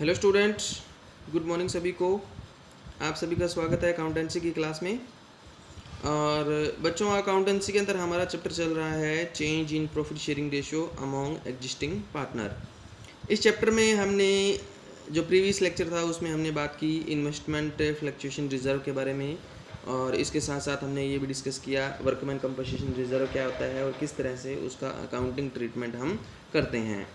Hello students, good morning सभी को। आप सभी का स्वागत है अकाउंटेंसी की क्लास में। और बच्चों, अकाउंटेंसी के अंदर हमारा चैप्टर चल रहा है change in profit sharing ratio among existing partner. इस चैप्टर में हमने जो प्रीवियस लेक्चर था उसमें हमने बात की इन्वेस्टमेंट फ्लक्चुएशन रिजर्व के बारे में, और इसके साथ साथ हमने ये भी डिस्कस किया वर्कमैन कंपनसेशन रिजर्व क्या होता है और किस तरह से उसका अकाउंटिंग ट्रीटमेंट हम करते हैं।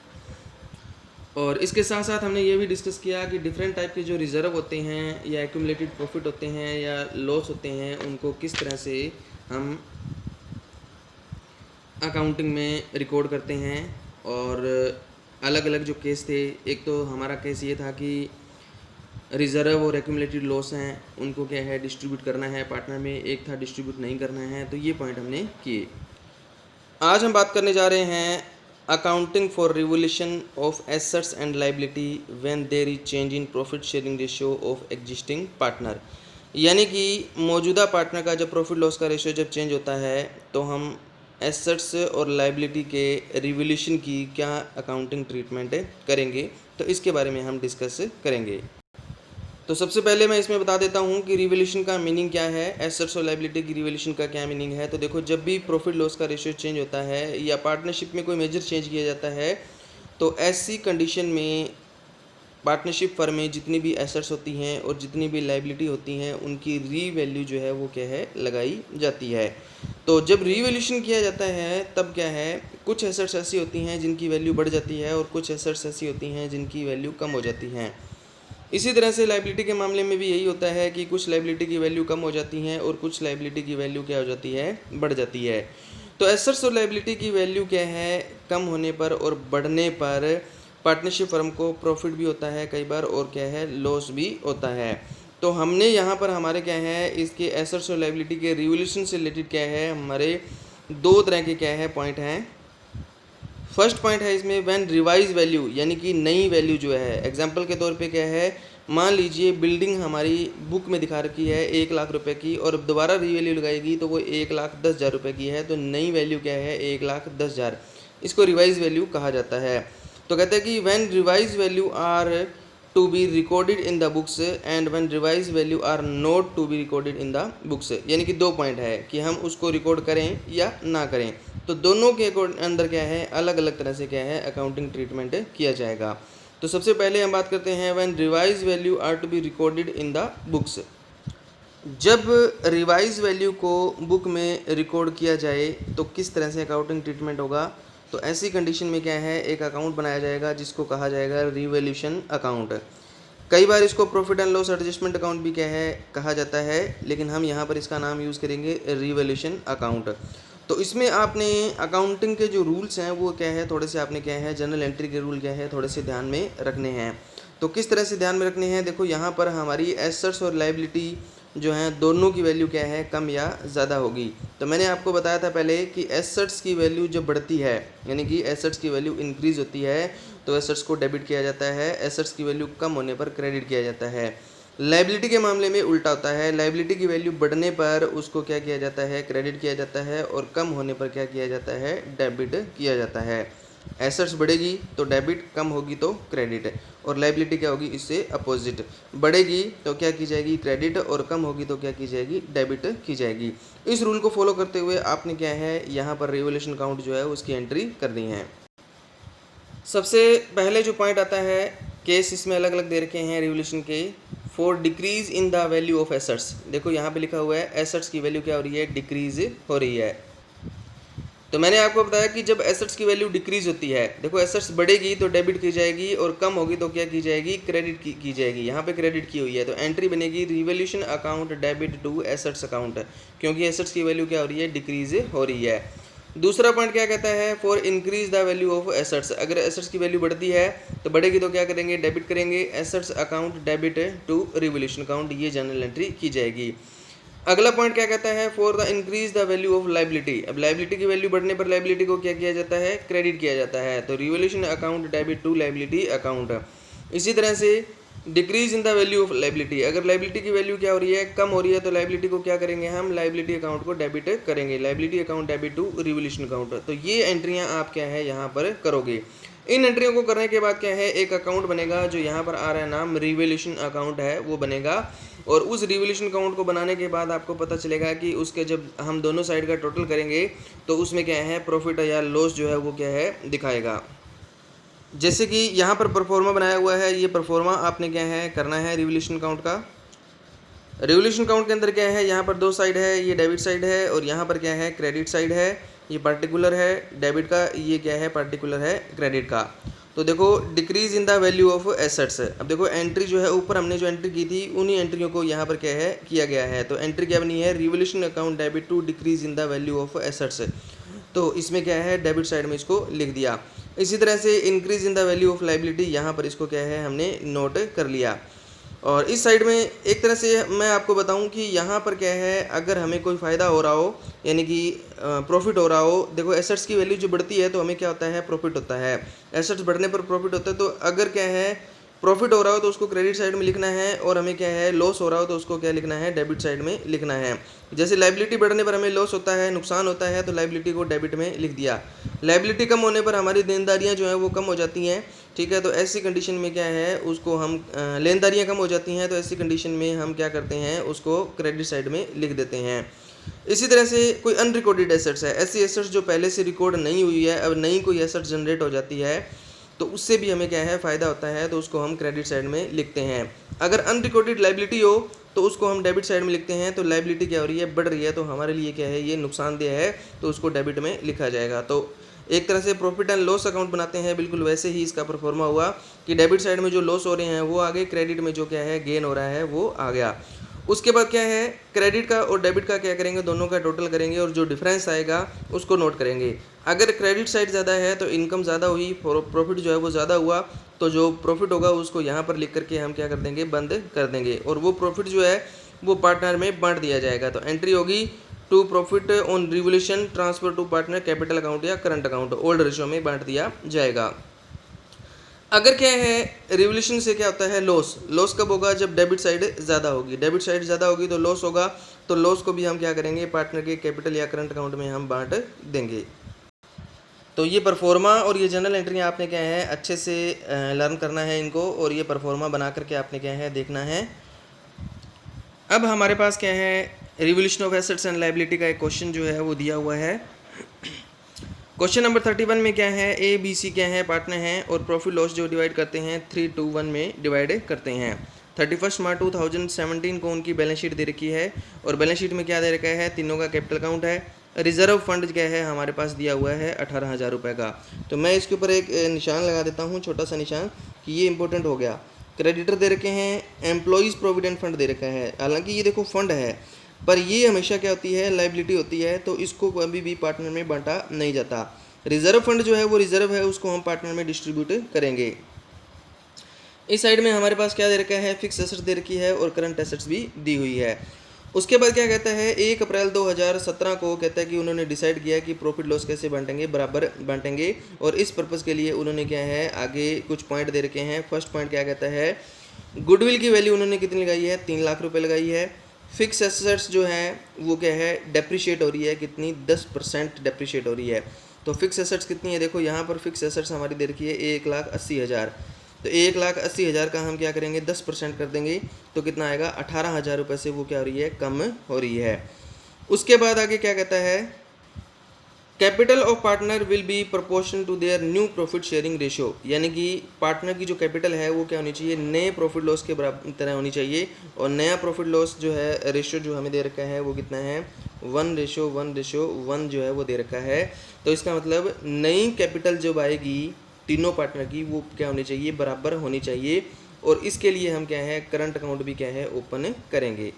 और इसके साथ साथ हमने ये भी डिस्कस किया कि डिफरेंट टाइप के जो रिज़र्व होते हैं या एक्यूमुलेटेड प्रॉफिट होते हैं या लॉस होते हैं, उनको किस तरह से हम अकाउंटिंग में रिकॉर्ड करते हैं। और अलग अलग जो केस थे, एक तो हमारा केस ये था कि रिज़र्व और एक्यूमुलेटेड लॉस हैं उनको क्या है डिस्ट्रीब्यूट करना है पार्टनर में, एक था डिस्ट्रीब्यूट नहीं करना है। तो ये पॉइंट हमने किए। आज हम बात करने जा रहे हैं accounting for revolution of assets and liability when there is change in profit sharing ratio of existing partner. यानी कि मौजूदा पार्टनर का जब प्रॉफिट लॉस का रेशियो जब चेंज होता है तो हम एसेट्स और लाइबिलिटी के रिवोल्यूशन की क्या अकाउंटिंग ट्रीटमेंट करेंगे, तो इसके बारे में हम डिस्कस करेंगे। तो सबसे पहले मैं इसमें बता देता हूँ कि रिवोल्यूशन का मीनिंग क्या है, एसेट्स और लायबिलिटी की रिवोल्यूशन का क्या मीनिंग है। तो देखो, जब भी प्रॉफिट लॉस का रेशियो चेंज होता है या पार्टनरशिप में कोई मेजर चेंज किया जाता है, तो ऐसी कंडीशन में पार्टनरशिप फर्म में जितनी भी एसेट्स होती हैं और जितनी भी लायबिलिटी होती हैं उनकी रीवैल्यू जो है वो क्या है लगाई जाती है। तो जब रीवैल्यूशन किया जाता है तब क्या है, कुछ एसेट्स ऐसी होती हैं जिनकी वैल्यू बढ़ जाती है और कुछ एसेट्स ऐसी होती हैं जिनकी वैल्यू कम हो जाती हैं। इसी तरह से लायबिलिटी के मामले में भी यही होता है कि कुछ लायबिलिटी की वैल्यू कम हो जाती हैं और कुछ लायबिलिटी की वैल्यू क्या हो जाती है, बढ़ जाती है। तो एसेट्स और लायबिलिटी की वैल्यू क्या है, कम होने पर और बढ़ने पर पार्टनरशिप फर्म को प्रॉफिट भी होता है कई बार और क्या है लॉस भी होता है। तो हमने यहाँ पर हमारे क्या है इसके एसेट्स और लायबिलिटी के रिवोल्यूशन से रिलेटेड क्या है, हमारे दो तरह के क्या है पॉइंट हैं। फर्स्ट पॉइंट है इसमें व्हेन रिवाइज वैल्यू, यानी कि नई वैल्यू जो है, एग्जांपल के तौर पे क्या है, मान लीजिए बिल्डिंग हमारी बुक में दिखा रखी है 1,00,000 रुपये की और दोबारा रीवैल्यू लगाएगी तो वो 1,10,000 रुपये की है। तो नई वैल्यू क्या है, 1,10,000। इसको रिवाइज वैल्यू कहा जाता है। तो कहते हैं कि when revise value are to be recorded in the books and when revise value are not to be recorded in the books. यानी कि दो पॉइंट है कि हम उसको रिकॉर्ड करें या ना करें। तो दोनों के अंदर क्या है, अलग अलग तरह से क्या है अकाउंटिंग ट्रीटमेंट किया जाएगा। तो सबसे पहले हम बात करते हैं when revise value are to be recorded in the books. जब रिवाइज वैल्यू को बुक में रिकॉर्ड किया जाए तो किस तरह से अकाउंटिंग ट्रीटमेंट होगा। तो ऐसी कंडीशन में क्या है, एक अकाउंट बनाया जाएगा जिसको कहा जाएगा रिवैल्यूएशन अकाउंट। कई बार इसको profit and loss adjustment account भी क्या है कहा जाता है, लेकिन हम यहाँ पर इसका नाम यूज़ करेंगे रिवैल्यूएशन अकाउंट। तो इसमें आपने अकाउंटिंग के जो रूल्स हैं वो क्या है, थोड़े से आपने क्या है जनरल एंट्री के रूल क्या है थोड़े से ध्यान में रखने हैं। तो किस तरह से ध्यान में रखने हैं, देखो यहाँ पर हमारी एसेट्स और लायबिलिटी जो हैं दोनों की वैल्यू क्या है, कम या ज़्यादा होगी। तो मैंने आपको बताया था पहले कि एसेट्स की वैल्यू जब बढ़ती है, यानी कि एसेट्स की वैल्यू इंक्रीज़ होती है तो एसेट्स को डेबिट किया जाता है, एसेट्स की वैल्यू कम होने पर क्रेडिट किया जाता है। लायबिलिटी के मामले में उल्टा होता है, लायबिलिटी की वैल्यू बढ़ने पर उसको क्या किया जाता है, क्रेडिट किया जाता है, और कम होने पर क्या किया जाता है, डेबिट किया जाता है। एसेट्स बढ़ेगी तो डेबिट, कम होगी तो क्रेडिट, और लायबिलिटी क्या होगी इससे अपोजिट, बढ़ेगी तो क्या की जाएगी, क्रेडिट, और कम होगी तो क्या की जाएगी, डेबिट की जाएगी। इस रूल को फॉलो करते हुए आपने क्या है यहाँ पर रिवैल्यूएशन अकाउंट जो है उसकी एंट्री करनी है। सबसे पहले जो पॉइंट आता है, केस इसमें अलग अलग दे रखे हैं रिवैल्यूएशन के। For decrease in the value of assets, देखो यहाँ पे लिखा हुआ है एसेट्स की वैल्यू क्या हो रही है, डिक्रीज हो रही है। तो मैंने आपको बताया कि जब एसेट्स की वैल्यू डिक्रीज होती है, देखो एसेट्स बढ़ेगी तो डेबिट की जाएगी और कम होगी तो क्या की जाएगी, क्रेडिट की जाएगी। यहाँ पे क्रेडिट की हुई है तो एंट्री बनेगी revaluation account debit to assets account, क्योंकि एसेट्स की वैल्यू क्या हो रही है, डिक्रीज हो रही है। दूसरा पॉइंट क्या कहता है, for increase the value of assets, अगर एसेट्स की वैल्यू बढ़ती है तो बढ़ेगी तो क्या करेंगे, डेबिट करेंगे, assets account debit to revaluation account, ये जनरल एंट्री की जाएगी। अगला पॉइंट क्या कहता है, for the increase the value of liability, अब लायबिलिटी की वैल्यू बढ़ने पर लायबिलिटी को क्या किया जाता है, क्रेडिट किया जाता है, तो revaluation account debit to liability account. इसी तरह से decrease in the value of liability, अगर लायबिलिटी की वैल्यू क्या हो रही है, कम हो रही है, तो लायबिलिटी को क्या करेंगे, हम लायबिलिटी अकाउंट को डेबिट करेंगे, liability account debit to revaluation account. तो ये एंट्रियां आप क्या है यहाँ पर करोगे। इन एंट्रियों को करने के बाद क्या है, एक अकाउंट बनेगा जो यहाँ पर आ रहा है नाम रिवोल्यूशन अकाउंट है वो बनेगा। और उस रिवोल्यूशन अकाउंट को बनाने के बाद आपको पता चलेगा कि उसके जब हम दोनों साइड का टोटल करेंगे तो उसमें क्या है प्रॉफिट या लॉस जो है वो क्या है दिखाएगा। जैसे कि यहाँ पर परफॉर्मा बनाया हुआ है, ये परफॉर्मा आपने क्या है करना है रिवोल्यूशन अकाउंट का। रिवोल्यूशन अकाउंट के अंदर क्या है, यहाँ पर दो साइड है, ये डेबिट साइड है और यहाँ पर क्या है क्रेडिट साइड है। ये पार्टिकुलर है डेबिट का, ये क्या है पार्टिकुलर है क्रेडिट का। तो देखो decrease in the value of assets. अब देखो एंट्री जो है ऊपर हमने जो एंट्री की थी उन्हीं एंट्रियों को यहाँ पर क्या है किया गया है। तो एंट्री क्या बनी है, revaluation account debit to decrease in the value of assets. तो इसमें क्या है डेबिट साइड में इसको लिख दिया। इसी तरह से increase in the value of liability, यहाँ पर इसको क्या है हमने नोट कर लिया। और इस साइड में एक तरह से मैं आपको बताऊं कि यहाँ पर क्या है, अगर हमें कोई फ़ायदा हो रहा हो यानी कि प्रॉफिट हो रहा हो, देखो एसेट्स की वैल्यू जो बढ़ती है तो हमें क्या होता है प्रॉफिट होता है, एसेट्स बढ़ने पर प्रॉफिट होता है। तो अगर क्या है प्रॉफिट हो रहा हो तो उसको क्रेडिट साइड में लिखना है, और हमें क्या है लॉस हो रहा हो तो उसको क्या लिखना है डेबिट साइड में लिखना है। जैसे लाइबिलिटी बढ़ने पर हमें लॉस होता है, नुकसान होता है, तो लाइबिलिटी को डेबिट में लिख दिया। लाइबिलिटी कम होने पर हमारी देनदारियां जो हैं वो कम हो जाती हैं, ठीक है। तो ऐसी कंडीशन में क्या है उसको हम लेनदारियां कम हो जाती हैं, तो ऐसी कंडीशन में हम क्या करते हैं उसको क्रेडिट साइड में लिख देते हैं। इसी तरह से कोई अनरिकॉर्डेड एसेट्स है, ऐसी एसेट्स जो पहले से रिकॉर्ड नहीं हुई है, अब नई कोई एसेट्स जनरेट हो जाती है तो उससे भी हमें क्या है फ़ायदा होता है, तो उसको हम क्रेडिट साइड में लिखते हैं। अगर अनरिकॉर्डेड लाइबिलिटी हो तो उसको हम डेबिट साइड में लिखते हैं। तो लाइबिलिटी क्या हो रही है बढ़ रही है, तो हमारे लिए क्या है ये नुकसानदेह है, तो उसको डेबिट में लिखा जाएगा। तो एक तरह से प्रॉफिट एंड लॉस अकाउंट बनाते हैं, बिल्कुल वैसे ही इसका परफॉर्मा हुआ कि डेबिट साइड में जो लॉस हो रहे हैं वो आ गए, क्रेडिट में जो क्या है गेन हो रहा है वो आ गया। उसके बाद क्या है क्रेडिट का और डेबिट का क्या करेंगे, दोनों का टोटल करेंगे और जो डिफरेंस आएगा उसको नोट करेंगे। अगर क्रेडिट साइड ज़्यादा है तो इनकम ज़्यादा हुई, प्रॉफिट जो है वो ज़्यादा हुआ, तो जो प्रॉफिट होगा उसको यहाँ पर लिख करके हम क्या कर देंगे बंद कर देंगे, और वो प्रॉफिट जो है वो पार्टनर में बांट दिया जाएगा। तो एंट्री होगी to profit on revaluation transfer to partner capital account या करंट अकाउंट, ओल्ड रेशियो में बांट दिया जाएगा। अगर क्या है रिवोल्यूशन से क्या होता है लॉस, लॉस कब होगा जब डेबिट साइड ज़्यादा होगी, डेबिट साइड ज़्यादा होगी तो लॉस होगा, तो लॉस को भी हम क्या करेंगे पार्टनर के कैपिटल या करंट अकाउंट में हम बांट देंगे। तो ये परफॉर्मा और ये जनरल एंट्री आपने क्या है अच्छे से लर्न करना है इनको, और ये परफॉर्मा बना करके आपने क्या है देखना है। अब हमारे पास क्या है revolution of assets and liability का एक क्वेश्चन जो है वो दिया हुआ है। क्वेश्चन नंबर 31 में क्या है ए बी सी क्या है पार्टनर हैं और प्रॉफिट लॉस जो डिवाइड करते हैं 3 to 1 में डिवाइड करते हैं। 31 मार्च 2017 को उनकी बैलेंस शीट दे रखी है, और बैलेंस शीट में क्या दे रखा है तीनों का कैपिटल अकाउंट है। रिजर्व फंड क्या है हमारे पास दिया हुआ है 18,000 रुपये का। तो मैं इसके ऊपर एक निशान लगा देता हूँ, छोटा सा निशान, कि ये इंपॉर्टेंट हो गया। क्रेडिटर दे रखे हैं, एम्प्लॉयज़ प्रोविडेंट फंड दे रखा है, हालांकि ये देखो फंड है पर ये हमेशा क्या होती है लाइबिलिटी होती है, तो इसको कभी भी पार्टनर में बांटा नहीं जाता। रिजर्व फंड जो है वो रिजर्व है, उसको हम पार्टनर में डिस्ट्रीब्यूट करेंगे। इस साइड में हमारे पास क्या दे रखा है फिक्स एसेट्स दे रखी है और करंट एसेट्स भी दी हुई है। उसके बाद क्या कहता है 1 अप्रैल 2017 को कहता है कि उन्होंने डिसाइड किया कि प्रॉफिट लॉस कैसे बांटेंगे, बराबर बांटेंगे, और इस पर्पज़ के लिए उन्होंने क्या है आगे कुछ पॉइंट दे रखे हैं। फर्स्ट पॉइंट क्या कहता है गुडविल की वैल्यू उन्होंने कितनी लगाई है 3 लाख रुपए लगाई है। फिक्स एसेट्स जो है वो क्या है डेप्रिशिएट हो रही है, कितनी 10% डेप्रिशिएट हो रही है। तो फिक्स एसेट्स कितनी है देखो यहाँ पर फिक्स एसेट्स हमारी दे रखी है 1,80,000। तो 1,80,000 का हम क्या करेंगे 10% कर देंगे, तो कितना आएगा 18,000 रुपये से वो क्या हो रही है कम हो रही है। उसके बाद आगे क्या कहता है capital of partner will be proportion to their new profit sharing ratio, यानी कि पार्टनर की जो कैपिटल है वो क्या होनी चाहिए नए प्रॉफिट लॉस के बराबर तरह होनी चाहिए। और नया प्रॉफिट लॉस जो है रेशियो जो हमें दे रखा है वो कितना है 1:1:1 जो है वो दे रखा है। तो इसका मतलब नई कैपिटल जब आएगी तीनों पार्टनर की वो क्या होनी चाहिए बराबर होनी चाहिए, और इसके लिए हम क्या है करंट अकाउंट भी क्या है ओपन करेंगे।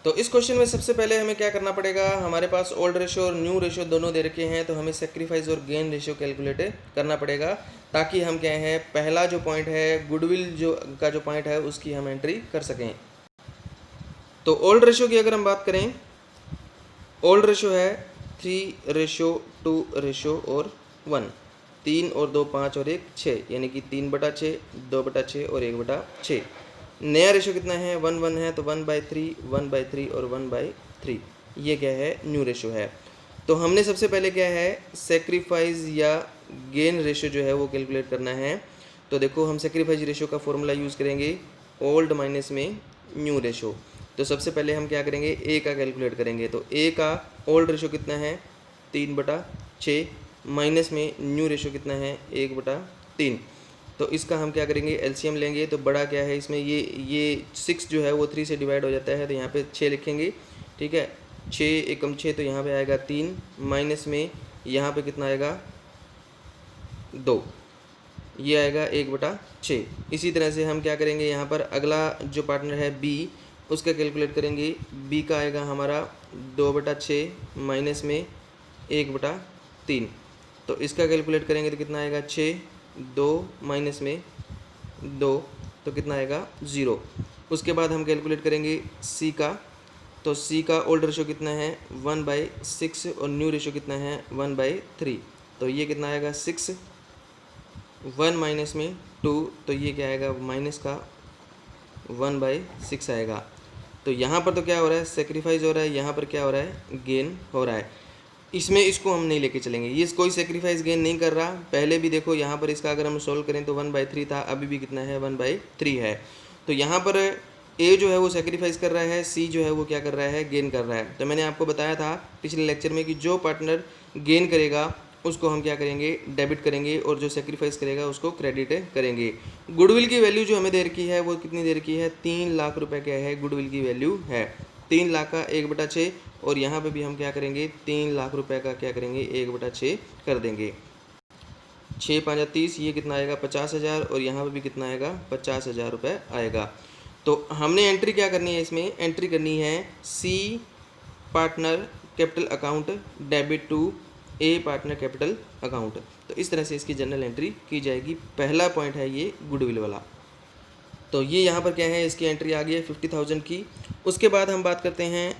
तो इस क्वेश्चन में सबसे पहले हमें क्या करना पड़ेगा, हमारे पास ओल्ड रेशियो और न्यू रेशियो दोनों दे रखे हैं, तो हमें सेक्रीफाइस और गेन रेशियो कैलकुलेट करना पड़ेगा, ताकि हम क्या है पहला जो पॉइंट है गुडविल जो पॉइंट है उसकी हम एंट्री कर सकें। तो ओल्ड रेशियो की अगर हम बात करें, ओल्ड रेशियो है 3:2:1, 3 और 2 5 और 1 6, यानी कि 3/6, 2/6 और 1/6। नया रेशो कितना है 1:1 है, तो 1/3, 1/3 और 1/3, ये क्या है न्यू रेशो है। तो हमने सबसे पहले क्या है सेक्रीफाइस या गेन रेशियो जो है वो कैलकुलेट करना है। तो देखो हम सेक्रीफाइस रेशियो का फॉर्मूला यूज़ करेंगे ओल्ड माइनस में न्यू रेशियो। तो सबसे पहले हम क्या करेंगे ए का कैलकुलेट करेंगे। तो ए का ओल्ड रेशियो कितना है 3/6 माइनस में न्यू रेशियो कितना है 1/3। तो इसका हम क्या करेंगे एलसीएम लेंगे। तो बड़ा क्या है इसमें ये 6 जो है वो 3 से डिवाइड हो जाता है, तो यहाँ पे 6 लिखेंगे, ठीक है। 6 एकम 6 तो यहाँ पे आएगा 3 माइनस में यहाँ पे कितना आएगा 2, ये आएगा 1/6। इसी तरह से हम क्या करेंगे यहाँ पर अगला जो पार्टनर है बी उसका कैलकुलेट करेंगे। बी का आएगा हमारा 2/6 माइनस में 1/3। तो इसका कैलकुलेट करेंगे तो कितना आएगा 6, 2 माइनस में 2 तो कितना आएगा 0। उसके बाद हम कैलकुलेट करेंगे सी का। तो सी का ओल्ड रेशो कितना है 1/6 और न्यू रेशो कितना है 1/3। तो ये कितना आएगा 6, 1 माइनस में 2 तो ये क्या आएगा माइनस का 1/6 आएगा। तो यहाँ पर तो क्या हो रहा है सेक्रीफाइस हो रहा है, यहाँ पर क्या हो रहा है गेन हो रहा है। इसमें इसको हम नहीं लेके चलेंगे, ये कोई सेक्रीफाइस गेन नहीं कर रहा। पहले भी देखो यहाँ पर इसका अगर हम सोल्व करें तो 1/3 था, अभी भी कितना है 1/3 है। तो यहाँ पर ए जो है वो सेक्रीफाइस कर रहा है, सी जो है वो क्या कर रहा है गेन कर रहा है। तो मैंने आपको बताया था पिछले लेक्चर में कि जो पार्टनर गेन करेगा उसको हम क्या करेंगे डेबिट करेंगे और जो सेक्रीफाइस करेगा उसको क्रेडिट करेंगे। गुडविल की वैल्यू जो हमें दे रखी है वो कितनी दे रखी है 3 लाख रुपए क्या है गुडविल की वैल्यू है 3 लाख का 1/6। और यहाँ पे भी हम क्या करेंगे 3 लाख रुपए का क्या करेंगे 1/6 कर देंगे। 6 5 30 ये कितना आएगा 50,000 और यहाँ पे भी कितना आएगा 50,000 रुपये आएगा। तो हमने एंट्री क्या करनी है इसमें एंट्री करनी है C partner capital account debit to A partner capital account. तो इस तरह से इसकी जनरल एंट्री की जाएगी। पहला पॉइंट है ये गुडविल वाला। तो ये यहाँ पर क्या है इसकी एंट्री आ गई है 50,000 की। उसके बाद हम बात करते हैं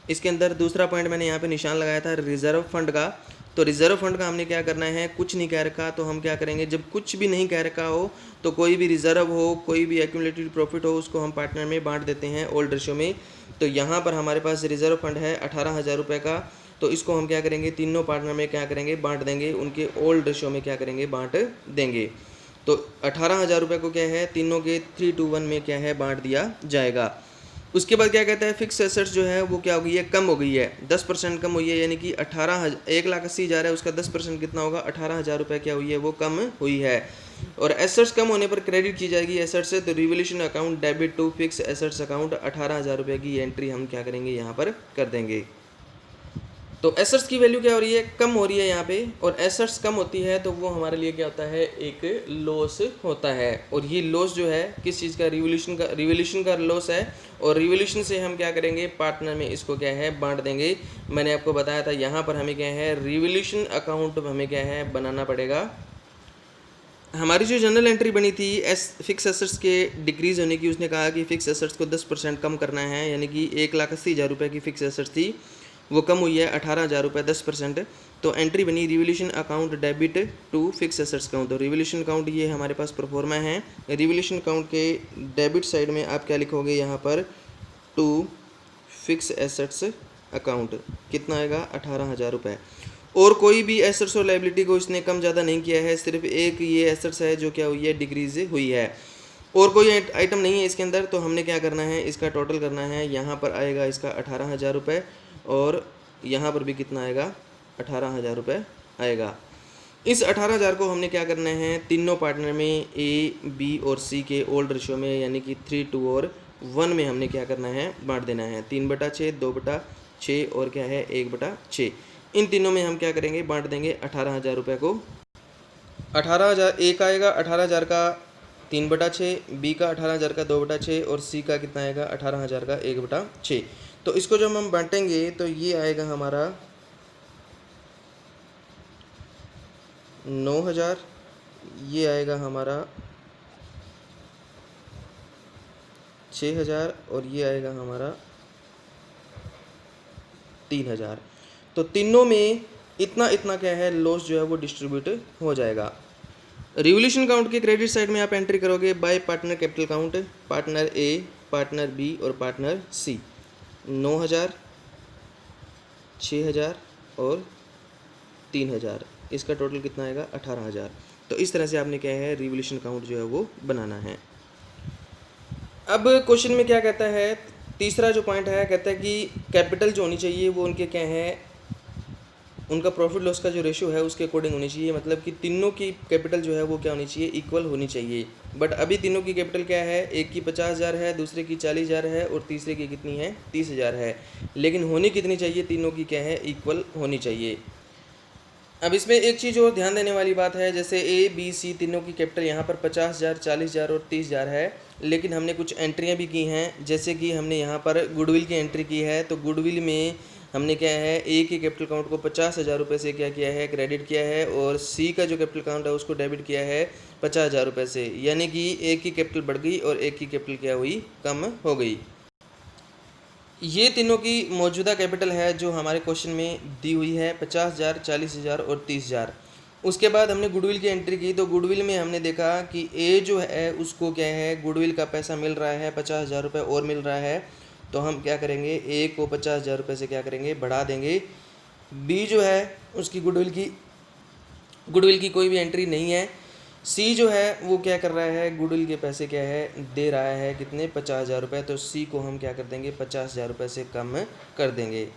इसके अंदर दूसरा पॉइंट मैंने यहाँ पे निशान लगाया था रिजर्व फंड का। तो रिजर्व फंड का हमने क्या करना है कुछ नहीं कह रखा तो हम क्या करेंगे जब कुछ भी नहीं कह रखा हो तो कोई भी रिजर्व हो कोई भी एक्यूमुलेटेड प्रॉफिट हो उसको हम पार्टनर में बांट देते हैं ओल्ड रेशियो में। तो यहाँ पर हमारे पास रिजर्व फंड है 18,000 रुपये का। तो इसको हम क्या करेंगे तीनों पार्टनर में क्या करेंगे बांट देंगे, उनके ओल्ड रेशियो में क्या करेंगे बांट देंगे। तो 18,000 रुपये को क्या है तीनों के 3:1 में क्या है बांट दिया जाएगा। उसके बाद क्या कहता है फिक्स एसेट्स जो है वो क्या हो गई है कम हो गई है 10% कम हुई है, यानी कि 1,80,000 है उसका 10% कितना होगा 18,000 रुपये क्या हुई है वो कम हुई है। और एसेट्स कम होने पर क्रेडिट की जाएगी एसेट्स से। तो revaluation account debit to fix assets account 18,000 रुपये की एंट्री हम क्या करेंगे यहाँ पर कर देंगे। तो एसेट्स की वैल्यू क्या हो रही है कम हो रही है यहाँ पे, और एसेट्स कम होती है तो वो हमारे लिए क्या होता है एक लॉस होता है। और ये लॉस जो है किस चीज़ का रिवोल्यूशन का लॉस है। और रिवोल्यूशन से हम क्या करेंगे पार्टनर में इसको क्या है बांट देंगे। मैंने आपको बताया था यहाँ पर हमें क्या है रिवोल्यूशन अकाउंट हमें क्या है बनाना पड़ेगा। हमारी जो जनरल एंट्री बनी थी फिक्स एसेट्स के डिक्रीज़ होने की, उसने कहा कि फिक्स एसेट्स को 10% कम करना है, यानी कि 1,80,000 रुपये की फिक्स एसेट्स थी वो कम हुई है 18,000 रुपये 10%। तो एंट्री बनी revaluation account debit to fix assets account. तो रिवोल्यूशन अकाउंट ये हमारे पास प्रोफॉर्मा है। रिवोल्यूशन अकाउंट के डेबिट साइड में आप क्या लिखोगे यहाँ पर टू फिक्स एसेट्स अकाउंट कितना आएगा 18,000 रुपये। और कोई भी एसेट्स और लाइबिलिटी को इसने कम ज़्यादा नहीं किया है, सिर्फ एक ये एसेट्स है जो क्या हुई है डिक्रीज हुई है, और कोई आइटम नहीं है इसके अंदर। तो हमने क्या करना है इसका टोटल करना है। यहाँ पर आएगा इसका 18,000 रुपये और यहाँ पर भी कितना आएगा 18,000 रुपये आएगा। इस 18,000 को हमने क्या करना है तीनों पार्टनर में ए बी और सी के ओल्ड रेशियो में, यानी कि 3, 2 और 1 में हमने क्या करना है बांट देना है। 3/6 2/6 और क्या है 1/6। इन तीनों में हम क्या करेंगे बांट देंगे 18,000 रुपये को। 18,000 ए का आएगा 18,000 का 3/6, बी का 18,000 का 2/6 और सी का कितना आएगा 18,000 का 1/6। तो इसको जब हम बांटेंगे तो ये आएगा हमारा 9,000, ये आएगा हमारा 6,000 और ये आएगा हमारा 3,000। तो तीनों में इतना इतना क्या है लॉस जो है वो डिस्ट्रीब्यूट हो जाएगा। रिवोल्यूशन अकाउंट के क्रेडिट साइड में आप एंट्री करोगे by partner capital account, partner A, partner B और पार्टनर सी। 9,000, 6,000 और 3000, इसका टोटल कितना आएगा 18,000। तो इस तरह से आपने क्या है रिवोल्यूशन काउंट जो है वो बनाना है। अब क्वेश्चन में क्या कहता है, तीसरा जो पॉइंट है, कहता है कि कैपिटल जो होनी चाहिए वो उनके क्या है, उनका प्रॉफिट लॉस का जो रेशियो है उसके अकॉर्डिंग होनी चाहिए। मतलब कि तीनों की कैपिटल जो है वो क्या होनी चाहिए, इक्वल होनी चाहिए। बट अभी तीनों की कैपिटल क्या है, एक की 50,000 है, दूसरे की 40,000 है और तीसरे की कितनी है 30,000 है। लेकिन होनी कितनी चाहिए, तीनों की क्या है इक्वल होनी चाहिए। अब इसमें एक चीज़ और ध्यान देने वाली बात है, जैसे ए बी सी तीनों की कैपिटल यहाँ पर 50,000, 40,000 और 30,000 है, लेकिन हमने कुछ एंट्रियाँ भी की हैं। जैसे कि हमने यहाँ पर गुडविल की एंट्री की है, तो गुडविल में हमने क्या है ए के कैपिटल काउंट को 50,000 रुपये से क्या किया है, क्रेडिट किया है, और सी का जो कैपिटल काउंट है उसको डेबिट किया है 50,000 रुपये से। यानी कि एक की कैपिटल बढ़ गई और एक की कैपिटल क्या हुई, कम हो गई। ये तीनों की मौजूदा कैपिटल है जो हमारे क्वेश्चन में दी हुई है 50,000, 40,000 और 30,000। उसके बाद हमने गुडविल की एंट्री की, तो गुडविल में हमने देखा कि ए जो है उसको क्या है गुडविल का पैसा मिल रहा है 50,000 रुपये और मिल रहा है। तो हम क्या करेंगे, ए को 50,000 रुपये से क्या करेंगे, बढ़ा देंगे। बी जो है उसकी गुडविल की कोई भी एंट्री नहीं है। सी जो है वो क्या कर रहा है, गुडविल के पैसे क्या है दे रहा है, कितने 50,000 रुपये। तो सी को हम क्या कर देंगे, 50,000 रुपये से कम कर देंगे।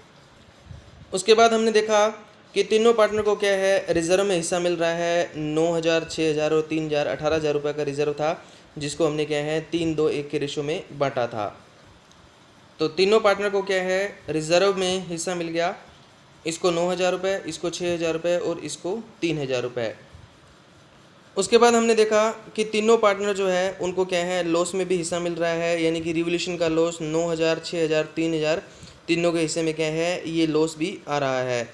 उसके बाद हमने देखा कि तीनों पार्टनर को क्या है रिजर्व में हिस्सा मिल रहा है 9,000, 6,000 और 3,000, 18,000 रुपये का रिजर्व था, जिसको हमने क्या है 3-2-1 के रेशो में बांटा था। तो तीनों पार्टनर को क्या है रिजर्व में हिस्सा मिल गया, इसको 9,000 रुपये, इसको 6,000 रुपये और इसको 3,000 रुपये। उसके बाद हमने देखा कि तीनों पार्टनर जो है उनको क्या है लॉस में भी हिस्सा मिल रहा है, यानी कि रिवोल्यूशन का लॉस 9,000, 6,000, 3,000 तीनों के हिस्से में क्या है ये लॉस भी आ रहा है।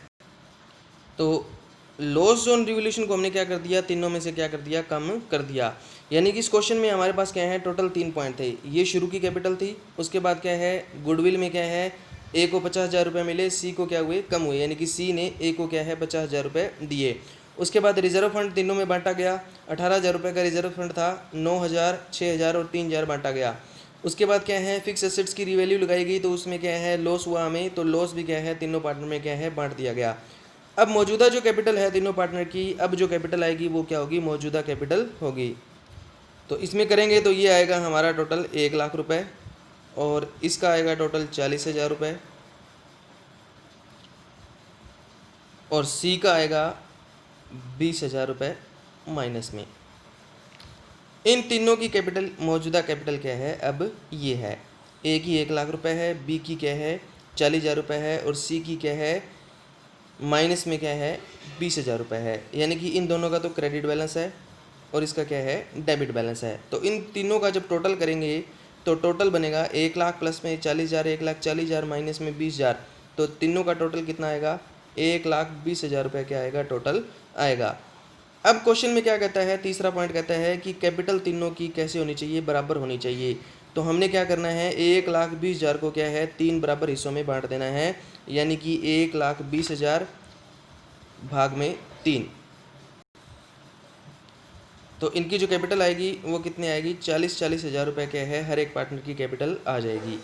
तो लॉस ऑन रिवोल्यूशन को हमने क्या कर दिया, तीनों में से क्या कर दिया, कम कर दिया। यानी कि इस क्वेश्चन में हमारे पास क्या है टोटल 3 पॉइंट थे। ये शुरू की कैपिटल थी, उसके बाद क्या है गुडविल में क्या है ए को 50,000 रुपये मिले, सी को क्या हुए, कम हुए, यानी कि सी ने ए को क्या है 50,000 रुपये दिए। उसके बाद रिजर्व फंड तीनों में बांटा गया, 18,000 रुपये का रिजर्व फंड था, 9,000, 6,000 और 3,000 बांटा गया। उसके बाद क्या है फिक्स एसेट्स की रिवैल्यू लगाई गई, तो उसमें क्या है लॉस हुआ हमें, तो लॉस भी क्या है तीनों पार्टनर में क्या है बांट दिया गया। अब मौजूदा जो कैपिटल है तीनों पार्टनर की, अब जो कैपिटल आएगी वो क्या होगी, मौजूदा कैपिटल होगी। तो इसमें करेंगे तो ये आएगा हमारा टोटल 1 लाख रुपए, और इसका आएगा टोटल 40,000 रुपये, और सी का आएगा 20,000 रुपये माइनस में। इन तीनों की कैपिटल मौजूदा कैपिटल क्या है, अब ये है, ए की 1 लाख रुपए है, बी की क्या है 40,000 रुपये है, और सी की क्या है माइनस में क्या है 20,000 रुपये है। यानी कि इन दोनों का तो क्रेडिट बैलेंस है और इसका क्या है डेबिट बैलेंस है। तो इन तीनों का जब टोटल करेंगे तो टोटल बनेगा 1 लाख प्लस में 40,000, 1,40,000 माइनस में 20,000, तो तीनों का टोटल कितना आएगा, 1,20,000 रुपये क्या आएगा टोटल आएगा। अब क्वेश्चन में क्या कहता है, तीसरा पॉइंट कहता है कि कैपिटल तीनों की कैसे होनी चाहिए, बराबर होनी चाहिए। तो हमने क्या करना है 1,20,000 को क्या है 3 बराबर हिस्सों में बांट देना है, यानी कि 1,20,000 भाग में 3। तो इनकी जो कैपिटल आएगी वो कितनी आएगी, 40,000 रुपये क्या है हर एक पार्टनर की कैपिटल आ जाएगी।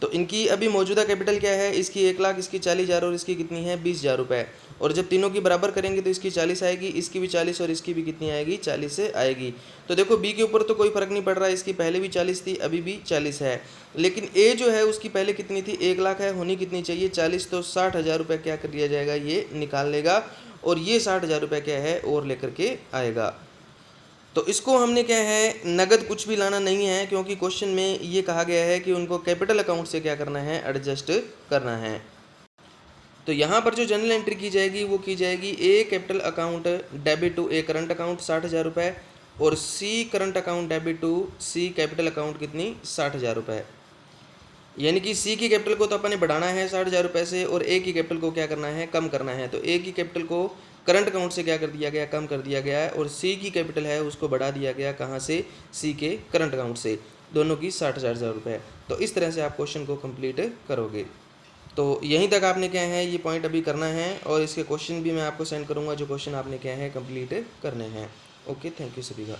तो इनकी अभी मौजूदा कैपिटल क्या है, इसकी 1 लाख, इसकी 40,000 और इसकी कितनी है 20,000 रुपये। और जब तीनों की बराबर करेंगे तो इसकी 40 आएगी, इसकी भी 40 और इसकी भी कितनी आएगी 40 से आएगी। तो देखो बी के ऊपर तो कोई फर्क नहीं पड़ रहा है, इसकी पहले भी 40 थी अभी भी 40 है, लेकिन ए जो है उसकी पहले कितनी थी 1 लाख है, होनी कितनी चाहिए 40, तो 60,000 रुपये क्या कर लिया जाएगा, ये निकाल लेगा, और ये 60,000 रुपये क्या है और लेकर के आएगा। तो इसको हमने क्या है नगद कुछ भी लाना नहीं है, क्योंकि क्वेश्चन में ये कहा गया है कि उनको कैपिटल अकाउंट से क्या करना है एडजस्ट करना है। तो यहाँ पर जो जनरल एंट्री की जाएगी वो की जाएगी A capital account debit to A current account 60,000 रुपये, और C current account debit to C capital account कितनी 60,000 रुपये। यानी कि सी की कैपिटल को तो अपन ने बढ़ाना है 60,000 रुपये से, और ए की कैपिटल को क्या करना है कम करना है। तो ए की कैपिटल को करंट अकाउंट से क्या कर दिया गया, कम कर दिया गया है, और सी की कैपिटल है उसको बढ़ा दिया गया, कहाँ से, सी के करंट अकाउंट से, दोनों की 60,000 रुपये। तो इस तरह से आप क्वेश्चन को कंप्लीट करोगे। तो यहीं तक आपने क्या है ये पॉइंट अभी करना है, और इसके क्वेश्चन भी मैं आपको सेंड करूँगा जो क्वेश्चन आपने क्या है कंप्लीट करने हैं। ओके, थैंक यू सभी का।